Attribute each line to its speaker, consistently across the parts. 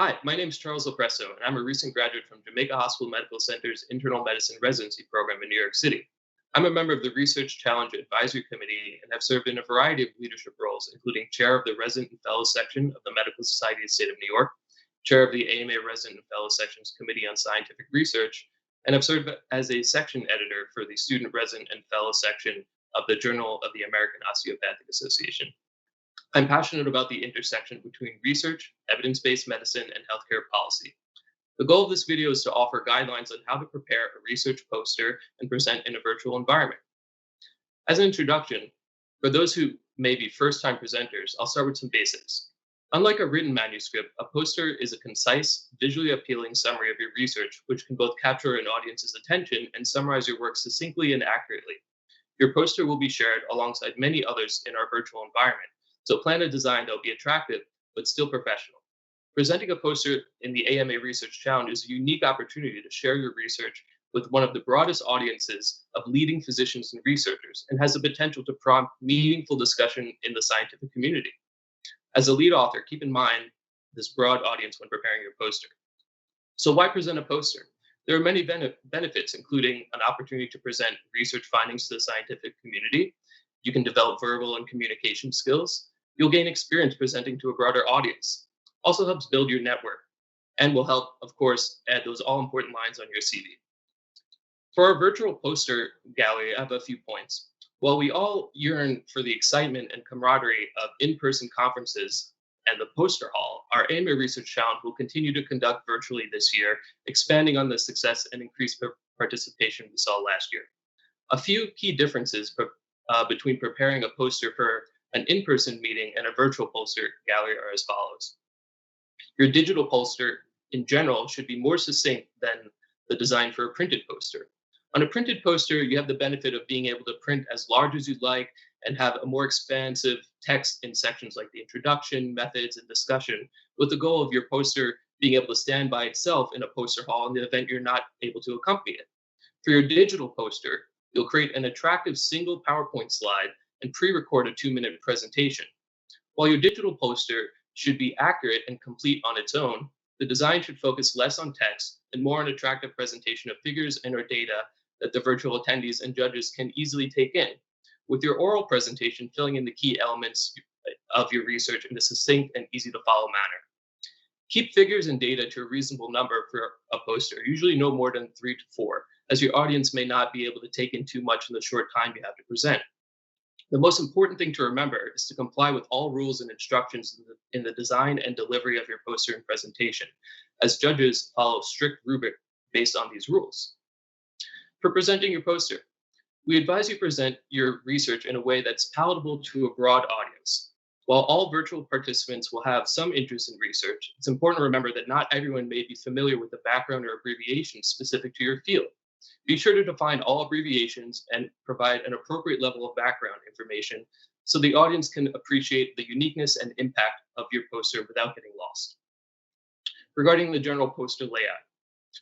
Speaker 1: Hi, my name is Charles Lopresso, and I'm a recent graduate from Jamaica Hospital Medical Center's Internal Medicine Residency Program in New York City. I'm a member of the Research Challenge Advisory Committee and have served in a variety of leadership roles, including chair of the Resident and Fellow Section of the Medical Society of the State of New York, chair of the AMA Resident and Fellow Section's Committee on Scientific Research, and have served as a section editor for the Student Resident and Fellow Section of the Journal of the American Osteopathic Association. I'm passionate about the intersection between research, evidence-based medicine, and healthcare policy. The goal of this video is to offer guidelines on how to prepare a research poster and present in a virtual environment. As an introduction, for those who may be first-time presenters, I'll start with some basics. Unlike a written manuscript, a poster is a concise, visually appealing summary of your research, which can both capture an audience's attention and summarize your work succinctly and accurately. Your poster will be shared alongside many others in our virtual environment, so plan a design that will be attractive but still professional. Presenting a poster in the AMA Research Challenge is a unique opportunity to share your research with one of the broadest audiences of leading physicians and researchers, and has the potential to prompt meaningful discussion in the scientific community. As a lead author, keep in mind this broad audience when preparing your poster. So why present a poster? There are many benefits, including an opportunity to present research findings to the scientific community. You can develop verbal and communication skills. You'll gain experience presenting to a broader audience. Also helps build your network and will help, of course, add those all-important lines on your CV. For our virtual poster gallery, I have a few points. While we all yearn for the excitement and camaraderie of in-person conferences and the poster hall, our AMA Research Challenge will continue to conduct virtually this year, expanding on the success and increased participation we saw last year. A few key differences between preparing a poster for an in-person meeting and a virtual poster gallery are as follows. Your digital poster, in general, should be more succinct than the design for a printed poster. On a printed poster, you have the benefit of being able to print as large as you'd like and have a more expansive text in sections like the introduction, methods, and discussion, with the goal of your poster being able to stand by itself in a poster hall in the event you're not able to accompany it. For your digital poster, you'll create an attractive single PowerPoint slide and pre-record a 2-minute presentation. While your digital poster should be accurate and complete on its own, the design should focus less on text and more on attractive presentation of figures and or data that the virtual attendees and judges can easily take in, with your oral presentation filling in the key elements of your research in a succinct and easy to follow manner. Keep figures and data to a reasonable number for a poster, usually no more than 3 to 4, as your audience may not be able to take in too much in the short time you have to present. The most important thing to remember is to comply with all rules and instructions in the design and delivery of your poster and presentation, as judges follow strict rubric based on these rules. For presenting your poster, we advise you present your research in a way that's palatable to a broad audience. While all virtual participants will have some interest in research, it's important to remember that not everyone may be familiar with the background or abbreviations specific to your field. Be sure to define all abbreviations and provide an appropriate level of background information so the audience can appreciate the uniqueness and impact of your poster without getting lost. Regarding the general poster layout,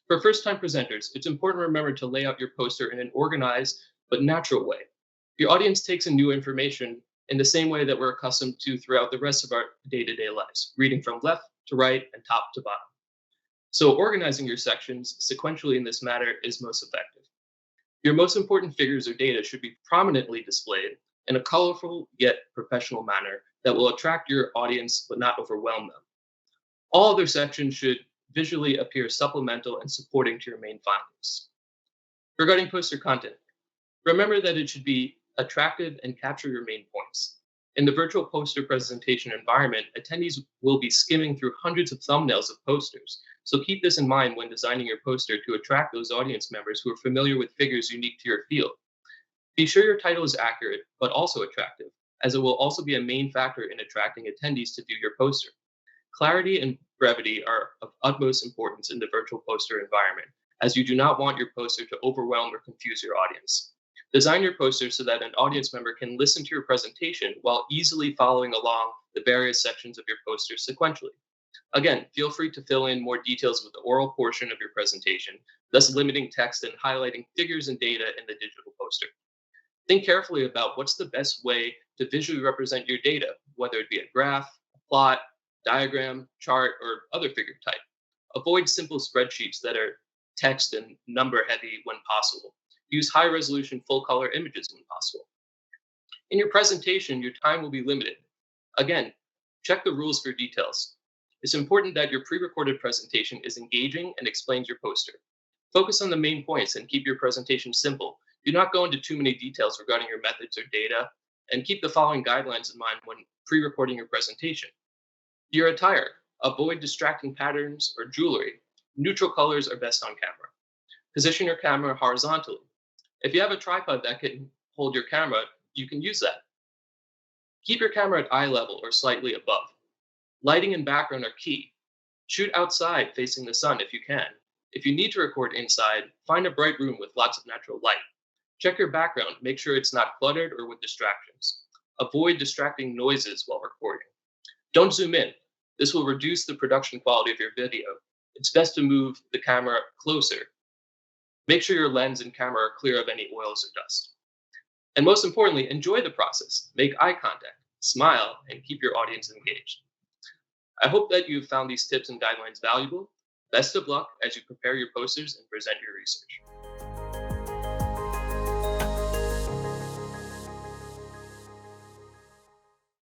Speaker 1: for first-time presenters, it's important to remember to lay out your poster in an organized but natural way. Your audience takes in new information in the same way that we're accustomed to throughout the rest of our day-to-day lives, reading from left to right and top to bottom. So organizing your sections sequentially in this manner is most effective. Your most important figures or data should be prominently displayed in a colorful yet professional manner that will attract your audience but not overwhelm them. All other sections should visually appear supplemental and supporting to your main findings. Regarding poster content, remember that it should be attractive and capture your main points. In the virtual poster presentation environment, attendees will be skimming through hundreds of thumbnails of posters. So keep this in mind when designing your poster to attract those audience members who are familiar with figures unique to your field. Be sure your title is accurate, but also attractive, as it will also be a main factor in attracting attendees to view your poster. Clarity and brevity are of utmost importance in the virtual poster environment, as you do not want your poster to overwhelm or confuse your audience. Design your poster so that an audience member can listen to your presentation while easily following along the various sections of your poster sequentially. Again, feel free to fill in more details with the oral portion of your presentation, thus limiting text and highlighting figures and data in the digital poster. Think carefully about what's the best way to visually represent your data, whether it be a graph, a plot, diagram, chart, or other figure type. Avoid simple spreadsheets that are text and number heavy when possible. Use high resolution full color images when possible. In your presentation, your time will be limited. Again, check the rules for details. It's important that your pre recorded presentation is engaging and explains your poster. Focus on the main points and keep your presentation simple. Do not go into too many details regarding your methods or data, and keep the following guidelines in mind when pre recording your presentation. Your attire. Avoid distracting patterns or jewelry. Neutral colors are best on camera. Position your camera horizontally. If you have a tripod that can hold your camera, you can use that. Keep your camera at eye level or slightly above. Lighting and background are key. Shoot outside facing the sun if you can. If you need to record inside, find a bright room with lots of natural light. Check your background, make sure it's not cluttered or with distractions. Avoid distracting noises while recording. Don't zoom in. This will reduce the production quality of your video. It's best to move the camera closer. Make sure your lens and camera are clear of any oils or dust. And most importantly, enjoy the process. Make eye contact, smile, and keep your audience engaged. I hope that you've found these tips and guidelines valuable. Best of luck as you prepare your posters and present your research.